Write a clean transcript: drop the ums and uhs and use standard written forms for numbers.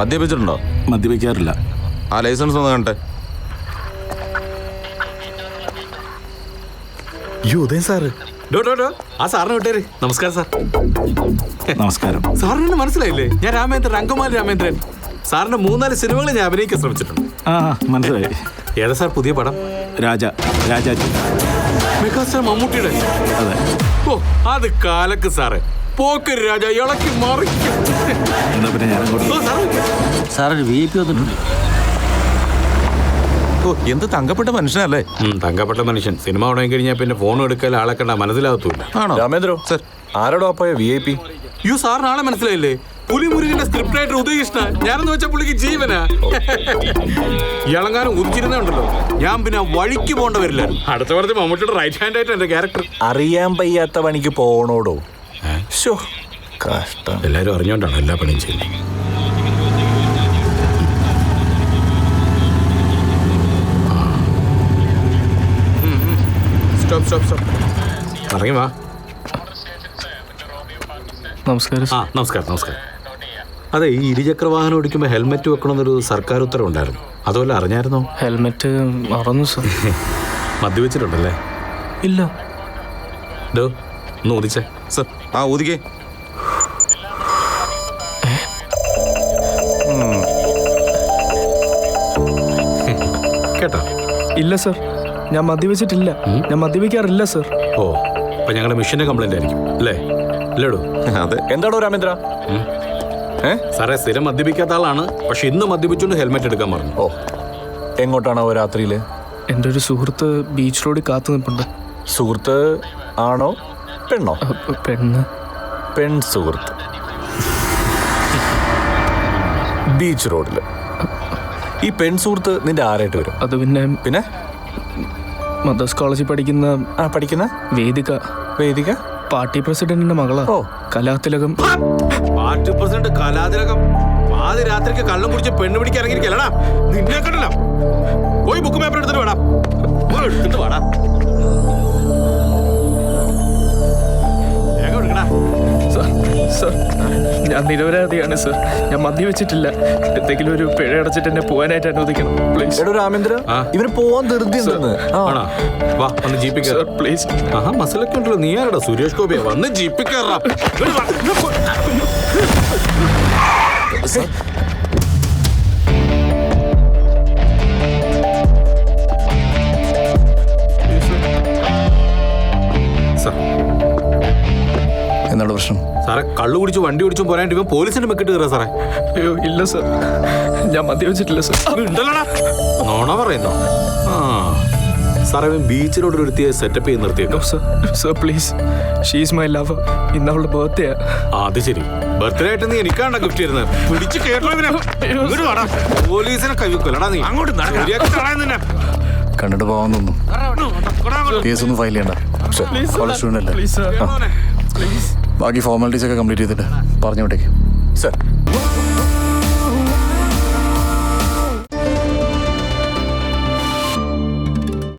മദ്യപിച്ചിട്ടുണ്ടോ? മദ്യപിക്കാറില്ല. ആ ലൈസൻസ് ഒന്ന് കണ്ടേ. ഉദയൻ സാറ്. ആ സാറിനെ വിട്ടേര്. നമസ്കാരം സാർ. നമസ്കാരം. സാറിന് മനസ്സിലായില്ലേ? ഞാൻ രാമേന്ദ്രൻ, അങ്കമാലി രാമേന്ദ്രൻ. സാറിന്റെ 3-4 സിനിമകൾ ഞാൻ അഭിനയിക്കാൻ ശ്രമിച്ചിട്ടുണ്ട്. മനസ്സിലായി. ഏതാ സാർ പുതിയ പടം? രാജാജി. മെഗാസ്റ്റാർ മമ്മൂട്ടിയുടെ. അതെ. ഓ, അത് കാലക്ക് സാറേ. പോക്കര് രാജ ഇളക്കി മറിക്കും. എന്നാ പിന്നെ ഞാൻ സാറൊരു VIP വന്നിട്ടുണ്ട്. ഓ, എന്ത് തങ്കപ്പെട്ട മനുഷ്യനല്ലേ? തങ്കപ്പെട്ട മനുഷ്യൻ. സിനിമ ഉടങ്ങി കഴിഞ്ഞാൽ പിന്നെ ഫോൺ എടുക്കൽ ആളെ കണ്ട മനസ്സിലാകത്തൂല്ല. ആണോ രാമേന്ദ്രോ? സർ, ആരോടോ പോയ VIP? സാറിന് ആളെ മനസ്സിലായില്ലേ? പുലിമുരുകന്റെ സ്ക്രിപ്റ്റ് റൈറ്റർ ഉദയകൃഷ്ണ. ഞാനെന്ന് വെച്ചാൽ പുള്ളിക്ക് ജീവനാ. ഇളങ്ങാനും ഉദിച്ചിരുന്നുണ്ടല്ലോ. ഞാൻ പിന്നെ വഴിക്ക് പോകേണ്ട വരില്ല. അടുത്ത പറഞ്ഞ മമ്മൂട്ടിയുടെ റൈറ്റ് ഹാൻഡ് ആയിട്ട് എന്റെ ക്യാരക്ടർ. അറിയാൻ വയ്യാത്ത പണിക്ക് പോണോടോ? കഷ്ടം. എല്ലാരും അറിഞ്ഞോണ്ടാണ് എല്ലാ പണിയും ചെയ്യുന്നത്. ഇറങ്ങി വാ. നമസ്കാരം. നമസ്കാരം. അതെ, ഈ ഇരുചക്ര വാഹനം ഓടിക്കുമ്പോൾ ഹെൽമെറ്റ് വെക്കണമെന്നൊരു സർക്കാർ ഉത്തരവുണ്ടായിരുന്നു. അതുപോലെ അറിഞ്ഞായിരുന്നോ? ഹെൽമെറ്റ് മറന്നു സർ. മദ്യവെച്ചിട്ടുണ്ടല്ലേ? ഇല്ല. ഒന്ന് ഊതിച്ചേ. സർ, ഊതിക്കേ. കേട്ടോ? ഇല്ല സർ, ഞാൻ മദ്യവെച്ചിട്ടില്ല. ഞാൻ മദ്യപിക്കാറില്ല സർ. ഓ, അപ്പൊ ഞങ്ങളുടെ മെഷീന്റെ കംപ്ലൈന്റ് ആയിരിക്കും അല്ലേ? ഇല്ലടോ. അതെ. എന്താണോ രാമേന്ദ്ര? സാറേ, സ്ഥിരം മദ്യപിക്കാത്ത ആളാണ്. പക്ഷെ ഇന്ന് മദ്യപിച്ചുകൊണ്ട് ഹെൽമെറ്റ് എടുക്കാൻ പറഞ്ഞു. ഓ, എങ്ങോട്ടാണോ രാത്രിയില്? എൻ്റെ ഒരു സുഹൃത്ത് ബീച്ച് റോഡിൽ കാത്തു നിൽപ്പുണ്ട്. സുഹൃത്ത് ആണോ പെണ്ണോ? പെൺ സുഹൃത്ത് ബീച്ച് റോഡില്. ഈ പെൺ സുഹൃത്ത് നിന്റെ ആരായിട്ട് വരും? അത് പിന്നെ മദേഴ്സ് കോളേജിൽ പഠിക്കുന്ന വേദിക പാർട്ടി പ്രസിഡന്റിന്റെ മകളാ. ഓ, കലാതിലകം. പാർട്ടി പ്രസിഡന്റ് കലാതിലകം ആദ്യ രാത്രിക്ക് കള്ളം കുടിച്ച് പെണ്ണ് പിടിക്കാൻ ഇറങ്ങിയിരിക്കല്ലടാ. നിന്നെ കണ്ടല്ലോ. പോയി ബുക്ക് പേപ്പർ എടുത്തിട്ട് വേടാ. എടുത്തിട്ട് വേടാ. സർ, ഞാൻ നിരപരാധിയാണ് സർ. ഞാൻ മദ്യവെച്ചിട്ടില്ല. എന്തെങ്കിലും ഒരു പിഴ അടച്ചിട്ട് എന്നെ പോകാനായിട്ട് അനുവദിക്കണം പ്ലീസ്. എടോ രാമേന്ദ്ര, ഇവന് പോവാൻ ധൃതി ഉണ്ടെന്ന്. വാ, വന്ന് ജീപ്പിൽ കയറാം പ്ലീസ്. മസിലൊക്കെ ഉണ്ടല്ലോ. നീ ആരടാ? സുരേഷ് ഗോപിയാ. വന്ന് ജീപ്പിൽ കയറാം. എന്താണ് പ്രശ്നം? സാറേ, കള്ളു കുടിച്ചു വണ്ടി ഓടിച്ചും പോരാണ്ട് ഇവൻ പോലീസിന്റെ മെക്കിട്ട് കയറാ സാറേ. അയ്യോ ഇല്ല സർ, ഞാൻ മദ്യവെച്ചിട്ടില്ല സർ. നോണ പറയുന്നോ? സാറേ, ഇവൻ ബീച്ച് റോഡിൽ ഒരുത്തിയെ സെറ്റപ്പ് ചെയ്ത് നിർത്തിയേക്കോ. Sir please, she's my lover. ഇന്ന് അവളുടെ ബർത്ത്ഡേ. അത് ശരി. ബർത്ത്ഡേ ആയിട്ട് നീ എനിക്കാണ്ട ഗിഫ്റ്റ് തരുന്നത്. പിടിച്ച് കേരള പോലീസിനെ കൈവെക്കല്ലടാ നീ. അങ്ങോട്ട് കണ്ടിട്ട് പോകാൻ തോന്നുന്നു. കേസൊന്നും ഫയൽ ചെയ്യണ്ട. കോളേജ് സ്റ്റുഡന്റ് അല്ലേ? ബാക്കി ഫോർമാലിറ്റീസ് ഒക്കെ കംപ്ലീറ്റ് ചെയ്തിട്ട് പറഞ്ഞു വിട്ടേക്ക്. സർ.